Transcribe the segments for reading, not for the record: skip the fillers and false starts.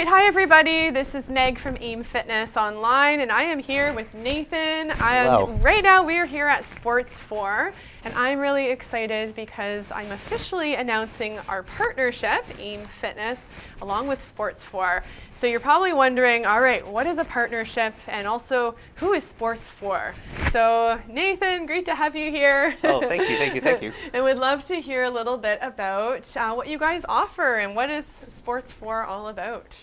Hi everybody, this is Meg from AIM Fitness Online and I am here with Nathan. Hello. And right now we are here at Sports 4 and I'm really excited because I'm officially announcing our partnership, AIM Fitness, along with Sports 4. So you're probably wondering, all right, what is a partnership and also who is Sports 4? So Nathan, great to have you here. Oh, thank you. And we'd love to hear a little bit about what you guys offer and what is Sports 4 all about?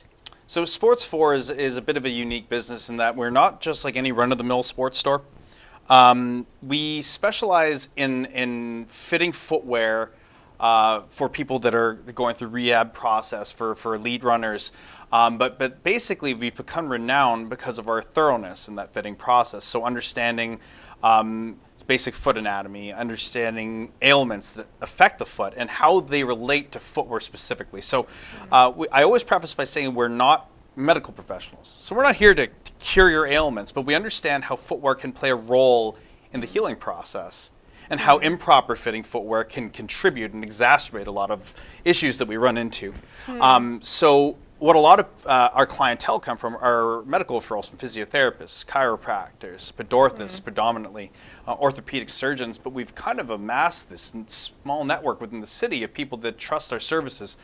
So Sports 4 is a bit of a unique business in that we're not just like any run-of-the-mill sports store. We specialize in fitting footwear for people that are going through rehab process for elite runners. But basically we've become renowned because of our thoroughness in that fitting process. So understanding basic foot anatomy, understanding ailments that affect the foot and how they relate to footwear specifically. So I always preface by saying we're not medical professionals. So we're not here to cure your ailments, but we understand how footwear can play a role in the healing process and how improper fitting footwear can contribute and exacerbate a lot of issues that we run into. So what a lot of our clientele come from are medical referrals from physiotherapists, chiropractors, podorthists predominantly, orthopedic surgeons, but we've kind of amassed this small network within the city of people that trust our services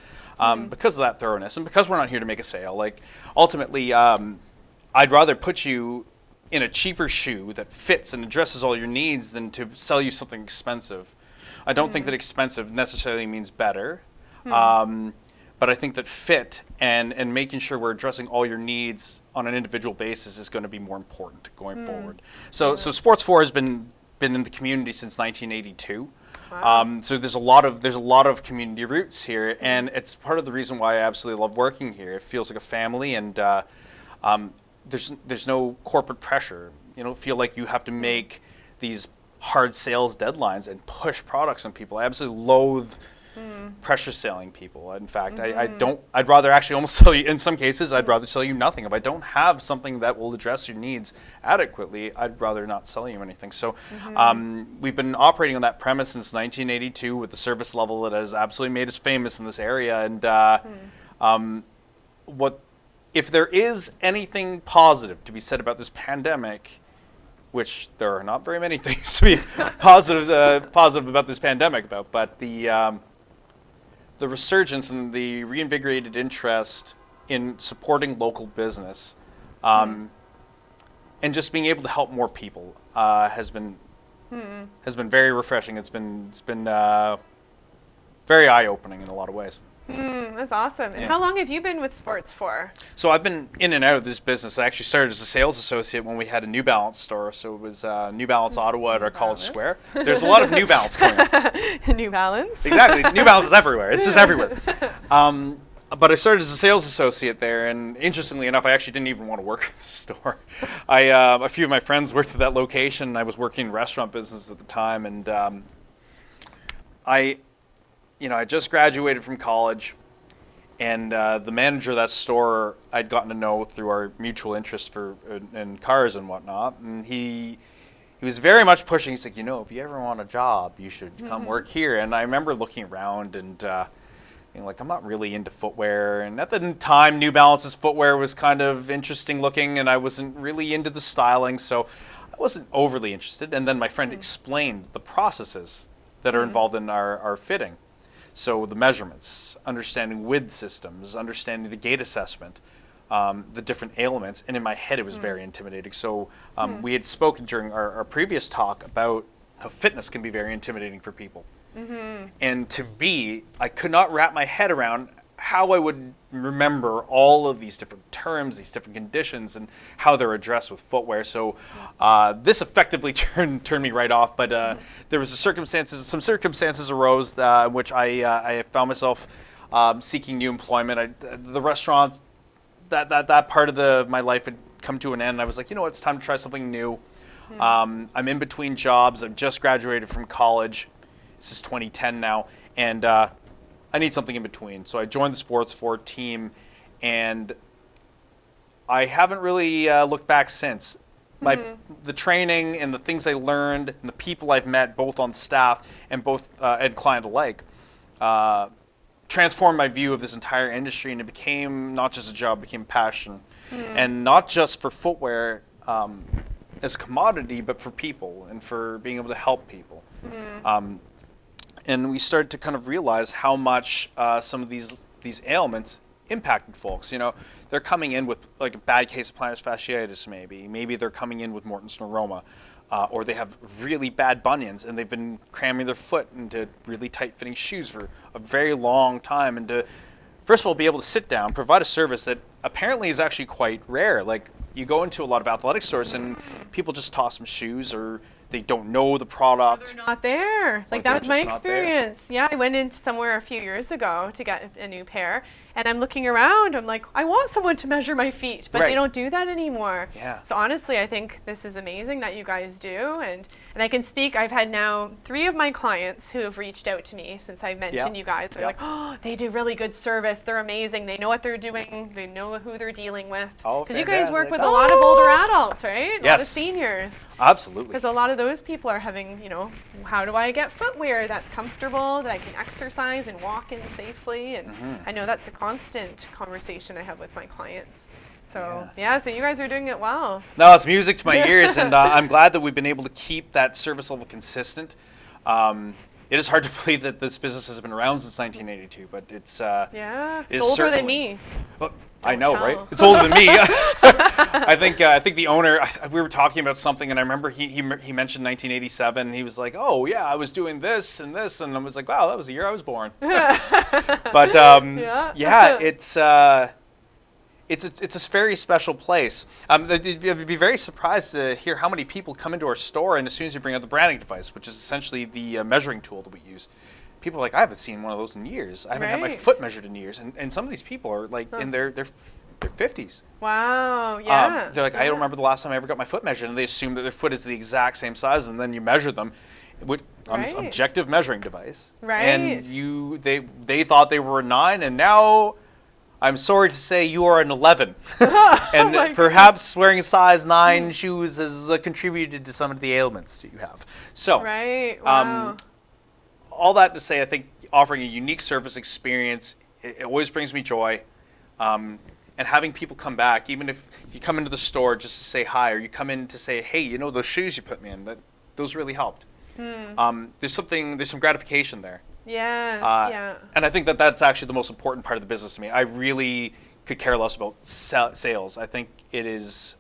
because of that thoroughness and because we're not here to make a sale. Like ultimately, I'd rather put you in a cheaper shoe that fits and addresses all your needs than to sell you something expensive. I don't think that expensive necessarily means better. But I think that fit and making sure we're addressing all your needs on an individual basis is going to be more important going forward. So Sports 4 has been in the community since 1982. Wow. So there's a lot of community roots here, and it's part of the reason why I absolutely love working here. It feels like a family, and there's no corporate pressure. You don't feel like you have to make these hard sales deadlines and push products on people. I absolutely loathe pressure selling people. In fact, I'd rather actually almost sell you, in some cases, I'd rather sell you nothing. If I don't have something that will address your needs adequately, I'd rather not sell you anything. So we've been operating on that premise since 1982 with the service level that has absolutely made us famous in this area. And if there is anything positive to be said about this pandemic, which there are not very many things to be positive about this pandemic about, but the resurgence and the reinvigorated interest in supporting local business and just being able to help more people has been very refreshing. It's been very eye-opening in a lot of ways. That's awesome. And how long have you been with Sports for? So I've been in and out of this business. I actually started as a sales associate when we had a New Balance store. So it was New Balance Ottawa at our College Square. There's a lot of New Balance going on. New Balance? Exactly. New Balance is everywhere. It's just everywhere. But I started as a sales associate there, and interestingly enough, I actually didn't even want to work at the store. A few of my friends worked at that location, and I was working in restaurant business at the time, and I just graduated from college, and the manager of that store I'd gotten to know through our mutual interest in cars and whatnot, and he was very much pushing. He's like, if you ever want a job, you should come work here. And I remember looking around and I'm not really into footwear, and at the time New Balance's footwear was kind of interesting looking, and I wasn't really into the styling, so I wasn't overly interested. And then my friend explained the processes that are involved in our fitting. So the measurements, understanding width systems, understanding the gait assessment, the different ailments, and in my head it was very intimidating. So we had spoken during our previous talk about how fitness can be very intimidating for people. And to me, I could not wrap my head around how I would remember all of these different terms, these different conditions, and how they're addressed with footwear. So this effectively turned me right off. But there was some circumstances arose in which I found myself seeking new employment. The restaurants, that part of my life had come to an end. And I was like, it's time to try something new. I'm in between jobs. I've just graduated from college. This is 2010 now, and I need something in between. So I joined the Sports 4 team, and I haven't really looked back since. The training and the things I learned and the people I've met, both on staff and both and client alike, transformed my view of this entire industry, and it became not just a job, it became passion. And not just for footwear as a commodity, but for people and for being able to help people. And we started to kind of realize how much some of these ailments impacted folks. You know, they're coming in with like a bad case of plantar fasciitis, maybe they're coming in with Morton's neuroma, or they have really bad bunions and they've been cramming their foot into really tight fitting shoes for a very long time. And to, first of all, be able to sit down, provide a service that apparently is actually quite rare. Like, you go into a lot of athletic stores and people just toss some shoes, or they don't know the product. They're not there. Like that was my experience. Yeah, I went into somewhere a few years ago to get a new pair, and I'm looking around. I'm like, I want someone to measure my feet, but they don't do that anymore. Yeah. So honestly, I think this is amazing that you guys do, and I can speak. I've had now 3 of my clients who have reached out to me since I mentioned you guys. They're like, oh, they do really good service. They're amazing. They know what they're doing. They know who they're dealing with. Because you guys work with a lot of older adults, right? A lot of seniors. Absolutely. Because a lot of those people are having, you know, how do I get footwear that's comfortable, that I can exercise and walk in safely? And I know that's a constant conversation I have with my clients. So so you guys are doing it well. No, it's music to my ears, and I'm glad that we've been able to keep that service level consistent. It is hard to believe that this business has been around since 1982, but it's it's older than me. Well, I know, right? It's older than me. I think the owner. We were talking about something, and I remember he mentioned 1987. And he was like, "Oh yeah, I was doing this and this," and I was like, "Wow, that was the year I was born." But it's a very special place. You'd be very surprised to hear how many people come into our store, and as soon as you bring out the branding device, which is essentially the measuring tool that we use, people are like, I haven't seen one of those in years. I haven't had my foot measured in years. And some of these people are like in their 50s. Wow, yeah. They're like, I don't remember the last time I ever got my foot measured, and they assume that their foot is the exact same size, and then you measure them on this objective measuring device. Right. And they thought they were a 9, and now I'm sorry to say you are an 11. And perhaps wearing a size 9 shoes has contributed to some of the ailments that you have. So, wow. All that to say, I think offering a unique service experience, it always brings me joy. And having people come back, even if you come into the store just to say hi, or you come in to say, hey, you know those shoes you put me in, those really helped. There's some gratification there. Yes, And I think that that's actually the most important part of the business to me. I really could care less about sales. I think it is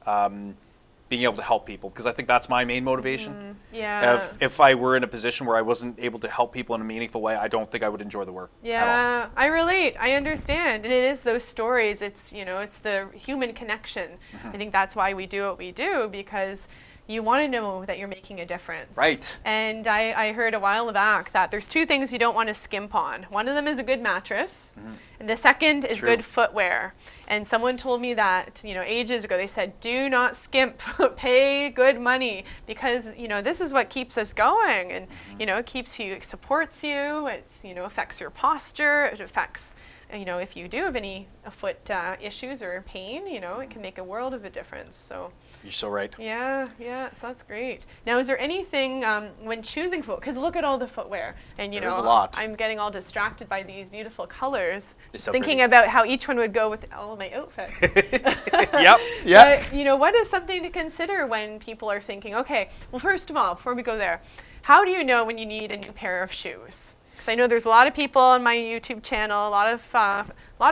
being able to help people, because I think that's my main motivation. If I were in a position where I wasn't able to help people in a meaningful way, I don't think I would enjoy the work at all. I relate. I understand. And it is those stories. It's, you know, it's the human connection. I think that's why we do what we do, because you want to know that you're making a difference. Right. And I heard a while back that there's 2 things you don't want to skimp on. One of them is a good mattress, and the second is good footwear. And someone told me that, you know, ages ago, they said, do not skimp, pay good money, because, you know, this is what keeps us going. And, you know, it keeps you, it supports you, it's, you know, affects your posture, it affects, you know, if you do have any foot issues or pain, you know, it can make a world of a difference. So you're so right. Yeah, so that's great. Now, is there anything when choosing foot? Because look at all the footwear, and you know, a lot. I'm getting all distracted by these beautiful colors, so thinking pretty. about how each one would go with all of my outfits. Yep. But, you know, what is something to consider when people are thinking, okay, well, first of all, before we go there, how do you know when you need a new pair of shoes? Because I know there's a lot of people on my YouTube channel, a lot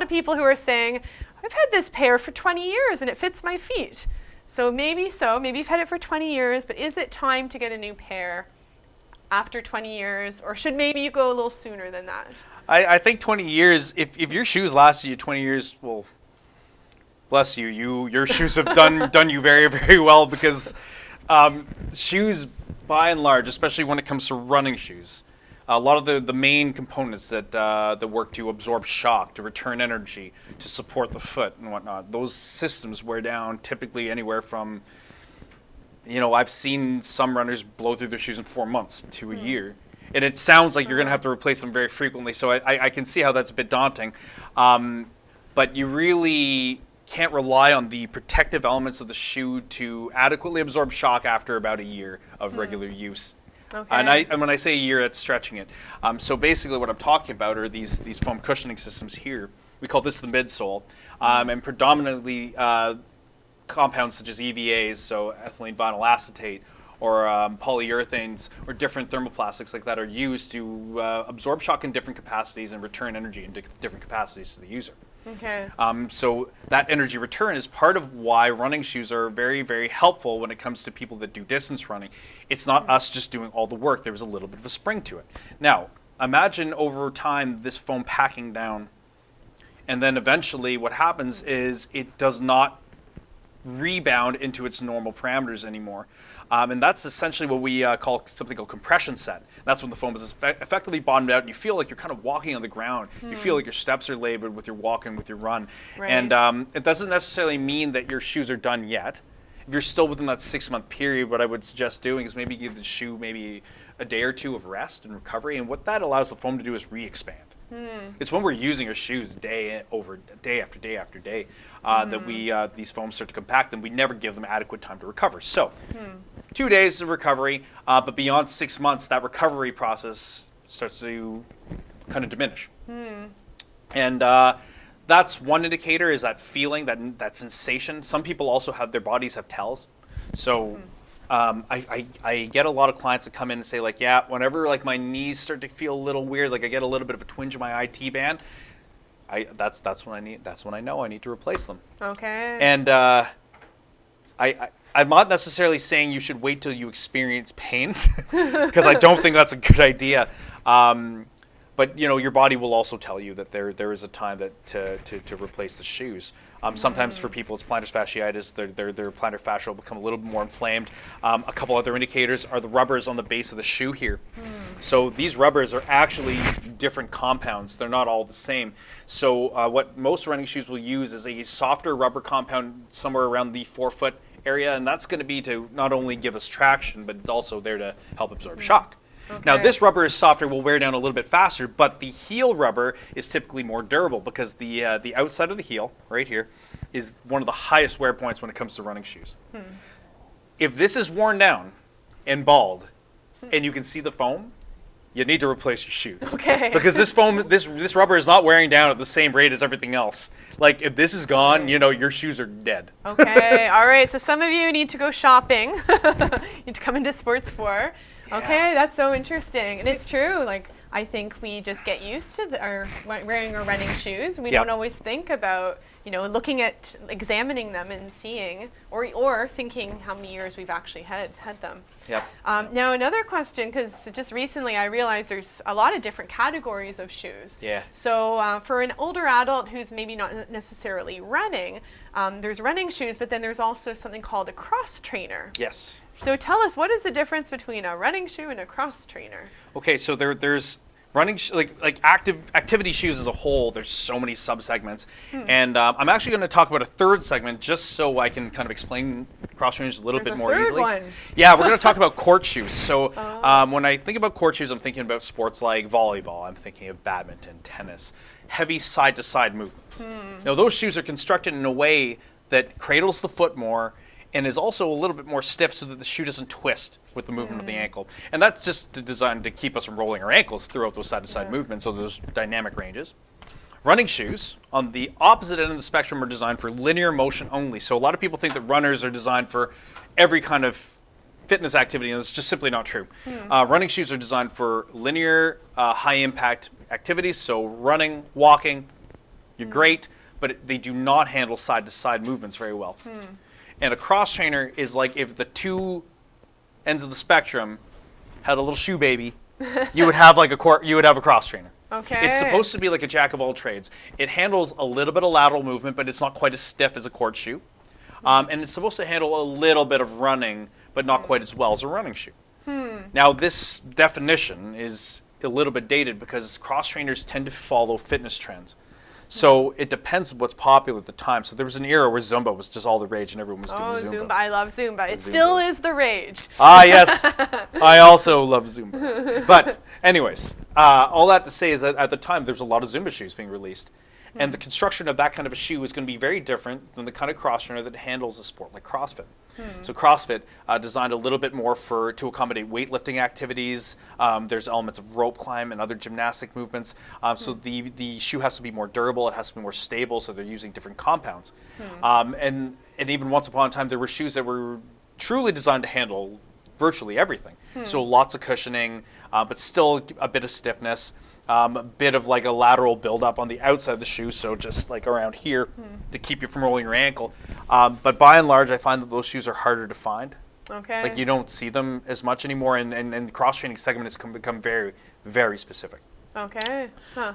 of people who are saying, I've had this pair for 20 years and it fits my feet. So maybe you've had it for 20 years, but is it time to get a new pair after 20 years, or should maybe you go a little sooner than that? I think 20 years, if your shoes lasted you 20 years, well, bless you, your shoes have done you very, very well, because shoes, by and large, especially when it comes to running shoes, a lot of the main components that work to absorb shock, to return energy, to support the foot and whatnot, those systems wear down typically anywhere from, you know, I've seen some runners blow through their shoes in 4 months to a year. And it sounds like you're going to have to replace them very frequently, so I can see how that's a bit daunting. But you really can't rely on the protective elements of the shoe to adequately absorb shock after about a year of regular use. Okay. And when I say a year, it's stretching it. So basically what I'm talking about are these foam cushioning systems here. We call this the midsole. And predominantly compounds such as EVAs, so ethylene vinyl acetate, or polyurethanes, or different thermoplastics like that are used to absorb shock in different capacities and return energy in different capacities to the user. Okay. So that energy return is part of why running shoes are very, very helpful when it comes to people that do distance running. It's not us just doing all the work. There's a little bit of a spring to it. Now, imagine over time this foam packing down, and then eventually what happens is it does not rebound into its normal parameters anymore. And that's essentially what we call something called compression set. That's when the foam is effectively bottomed out and you feel like you're kind of walking on the ground. You feel like your steps are labored with your walk and with your run. Right. And it doesn't necessarily mean that your shoes are done yet. If you're still within that 6-month period, what I would suggest doing is maybe give the shoe maybe a day or two of rest and recovery. And what that allows the foam to do is re-expand. It's when we're using our shoes day after day after day that these foams start to compact, and we never give them adequate time to recover. So 2 days of recovery, but beyond 6 months, that recovery process starts to kind of diminish. And that's one indicator, is that feeling, that sensation. Some people also have, their bodies have tells. So I get a lot of clients that come in and say, like, yeah, whenever like my knees start to feel a little weird, like I get a little bit of a twinge in my IT band, that's when I know I need to replace them. Okay. And I'm not necessarily saying you should wait till you experience pain, because I don't think that's a good idea. But you know, your body will also tell you that there is a time that to replace the shoes. Sometimes for people it's plantar fasciitis. Their plantar fascia will become a little bit more inflamed. A couple other indicators are the rubbers on the base of the shoe here. So these rubbers are actually different compounds. They're not all the same. So what most running shoes will use is a softer rubber compound somewhere around the forefoot area, and that's going to be to not only give us traction, but it's also there to help absorb shock. Okay. Now this rubber is softer, will wear down a little bit faster, but the heel rubber is typically more durable because the outside of the heel, right here, is one of the highest wear points when it comes to running shoes. If this is worn down and bald, and you can see the foam, you need to replace your shoes. Okay. Because this foam, this rubber is not wearing down at the same rate as everything else. Like if this is gone, you know, your shoes are dead. Okay. All right. So some of you need to go shopping. You need to come into Sports 4. Okay, that's so interesting. And it's true, like, I think we just get used to wearing our running shoes. We don't always think about, you know, looking at, examining them and seeing, or thinking how many years we've actually had them. Yep. Now another question, because just recently I realized there's a lot of different categories of shoes. Yeah. So for an older adult who's maybe not necessarily running, there's running shoes, but then there's also something called a cross trainer. Yes. So tell us, what is the difference between a running shoe and a cross trainer? Okay, so there's running activity shoes as a whole. There's so many subsegments, and I'm actually going to talk about a third segment just so I can kind of explain cross trainers a little bit more easily. One. Yeah, we're going to talk about court shoes. So when I think about court shoes, I'm thinking about sports like volleyball. I'm thinking of badminton, tennis, heavy side-to-side movements. Now those shoes are constructed in a way that cradles the foot more and is also a little bit more stiff so that the shoe doesn't twist with the movement of the ankle. And that's just designed to keep us from rolling our ankles throughout those side-to-side movements, so those dynamic ranges. Running shoes, on the opposite end of the spectrum, are designed for linear motion only. So a lot of people think that runners are designed for every kind of fitness activity, and it's just simply not true. Running shoes are designed for linear, high-impact activities, so running, walking, you're great, but they do not handle side-to-side movements very well. And a cross trainer is like if the two ends of the spectrum had a little shoe baby, you would have like a cross trainer. Okay. It's supposed to be like a jack of all trades. It handles a little bit of lateral movement, but it's not quite as stiff as a court shoe. And it's supposed to handle a little bit of running, but not quite as well as a running shoe. Now, this definition is a little bit dated because cross trainers tend to follow fitness trends. So it depends on what's popular at the time. So there was an era where Zumba was just all the rage and everyone was doing Zumba. Zumba. I love Zumba. It still is the rage. Ah, yes. I also love Zumba. But anyways, all that to say is that at the time there was a lot of Zumba shoes being released. And the construction of that kind of a shoe is going to be very different than the kind of cross trainer that handles a sport like CrossFit. So CrossFit designed a little bit more to accommodate weightlifting activities. There's elements of rope climb and other gymnastic movements. So the shoe has to be more durable. It has to be more stable. So they're using different compounds. And even once upon a time, there were shoes that were truly designed to handle virtually everything. So lots of cushioning, but still a bit of stiffness. A bit of like a lateral buildup on the outside of the shoe, so just like around here to keep you from rolling your ankle. But by and large, I find that those shoes are harder to find. Okay. Like you don't see them as much anymore, and the cross training segment has become very, very specific. Okay. Huh.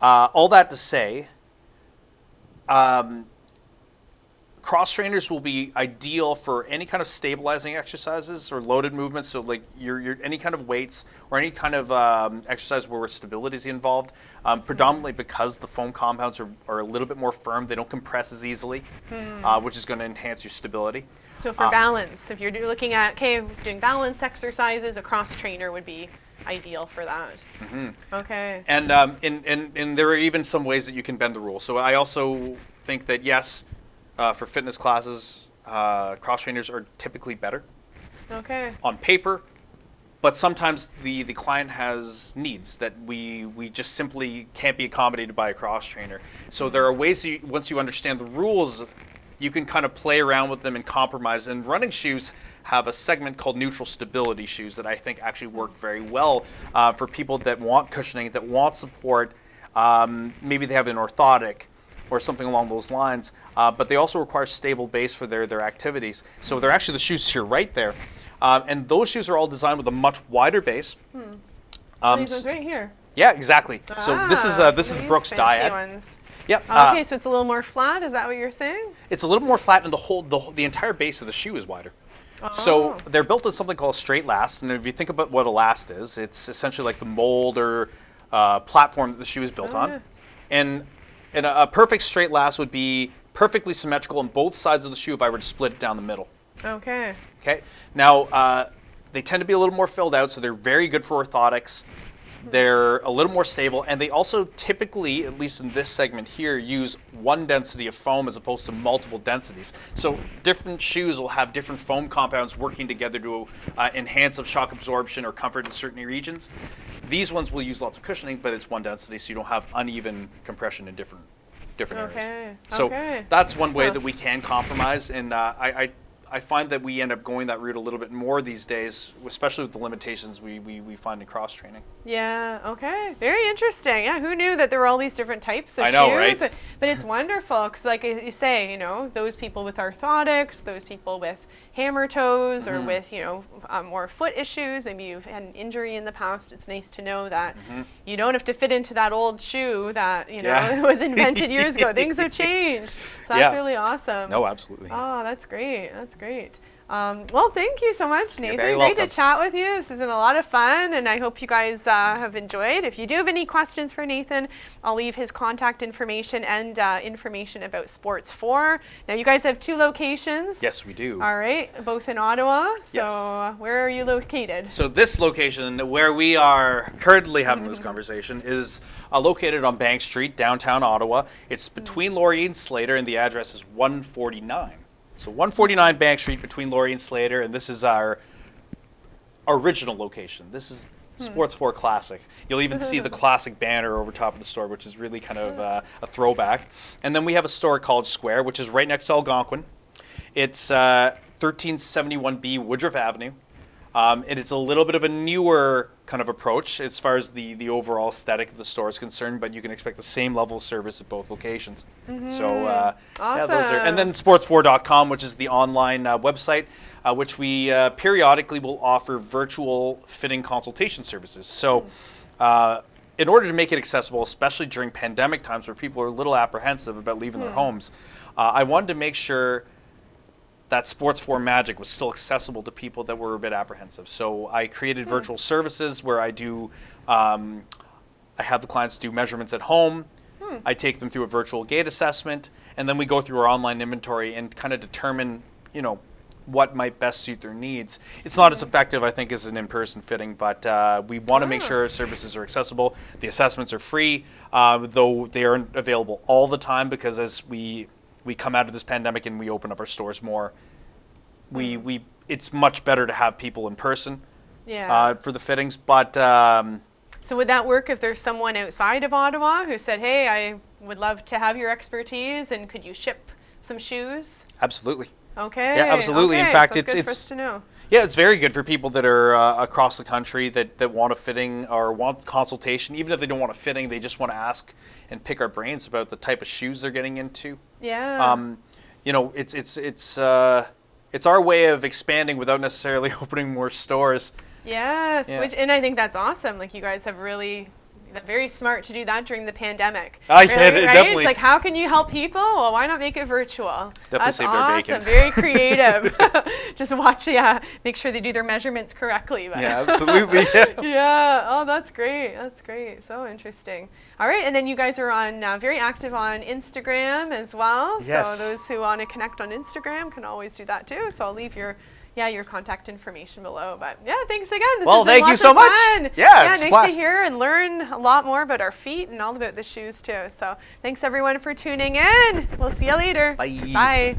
All that to say, cross trainers will be ideal for any kind of stabilizing exercises or loaded movements. So like your any kind of weights or any kind of exercise where stability is involved, predominantly because the foam compounds are a little bit more firm. They don't compress as easily, which is going to enhance your stability. So for balance, if you're looking at, doing balance exercises, a cross trainer would be ideal for that. Okay. And there are even some ways that you can bend the rules. So I also think that yes, for fitness classes, cross trainers are typically better on paper, but sometimes the client has needs that we just simply can't be accommodated by a cross trainer. So there are ways once you understand the rules, you can kind of play around with them and compromise. And running shoes have a segment called neutral stability shoes that I think actually work very well for people that want cushioning, that want support. Maybe they have an orthotic or something along those lines, but they also require stable base for their activities. So they're actually the shoes here right there. And those shoes are all designed with a much wider base. These ones right here. Yeah, exactly. So this is the Brooks Diet. Ones. Yep. Okay, so it's a little more flat. Is that what you're saying? It's a little more flat, and the entire base of the shoe is wider. So they're built on something called straight last, and if you think about what a last is, it's essentially like the mold or platform that the shoe is built on. And a perfect straight last would be perfectly symmetrical on both sides of the shoe if I were to split it down the middle. Okay. Okay. Now, they tend to be a little more filled out, so they're very good for orthotics. They're a little more stable, and they also typically, at least in this segment here, use one density of foam as opposed to multiple densities. So different shoes will have different foam compounds working together to enhance shock absorption or comfort in certain regions. These ones will use lots of cushioning, but it's one density, so you don't have uneven compression in different areas. So that's one way that we can compromise, and I find that we end up going that route a little bit more these days, especially with the limitations we find in cross training. Yeah, okay. Very interesting. Yeah, who knew that there were all these different types of shoes? I know, right? But it's wonderful because, like you say, those people with orthotics, those people with hammer toes or with, more foot issues, maybe you've had an injury in the past, it's nice to know that you don't have to fit into that old shoe that, was invented years ago. Things have changed. So that's really awesome. No, absolutely. Oh, that's great. That's great. Well, thank you so much, Nathan. You're very Great welcome. to chat with you. This has been a lot of fun, and I hope you guys have enjoyed. If you do have any questions for Nathan, I'll leave his contact information and information about Sports 4. Now, you guys have 2 locations. Yes, we do. All right, both in Ottawa. So Yes. where are you located? So this location where we are currently having this conversation is located on Bank Street, downtown Ottawa. It's between Laurier and Slater, and the address is 149. So 149 Bank Street between Laurier and Slater, and this is our original location. This is Sports 4 Classic. You'll even see the classic banner over top of the store, which is really kind of a throwback. And then we have a store called Square, which is right next to Algonquin. It's 1371B Woodruff Avenue. And it's a little bit of a newer kind of approach as far as the overall aesthetic of the store is concerned, but you can expect the same level of service at both locations. So Awesome. those are, and then sports4.com, which is the online website, which we periodically will offer virtual fitting consultation services. So in order to make it accessible, especially during pandemic times where people are a little apprehensive about leaving their homes, I wanted to make sure that Sports 4 magic was still accessible to people that were a bit apprehensive. So I created virtual services where I have the clients do measurements at home. I take them through a virtual gait assessment, and then we go through our online inventory and kind of determine, what might best suit their needs. It's not as effective, I think, as an in-person fitting, but we want to make sure our services are accessible. The assessments are free, though they aren't available all the time, because as we come out of this pandemic and we open up our stores more, it's much better to have people in person for the fittings. But so would that work if there's someone outside of Ottawa who said, hey, I would love to have your expertise, and could you ship some shoes? Absolutely. Okay. Yeah, absolutely. Okay. In fact, so it's good for us to know. Yeah, it's very good for people that are across the country that want a fitting or want consultation. Even if they don't want a fitting, they just want to ask and pick our brains about the type of shoes they're getting into. Yeah. You know, it's our way of expanding without necessarily opening more stores. Yes, Yeah. and I think that's awesome. Like, you guys have really very smart to do that during the pandemic. I really, did, right? definitely. It's like, how can you help people? Well, why not make it virtual? Definitely That's save their awesome. bacon. Very creative. Just watch, make sure they do their measurements correctly. But Yeah, absolutely. yeah. Oh, that's great. That's great. So interesting. All right, and then you guys are on very active on Instagram as well. Yes. So those who want to connect on Instagram can always do that too. So I'll leave your contact information below. But yeah, thanks again. This has been thank you lots so of much. fun. Yeah, it's a nice blast. to hear and learn a lot more about our feet and all about the shoes too. So thanks everyone for tuning in. We'll see you later. Bye. Bye.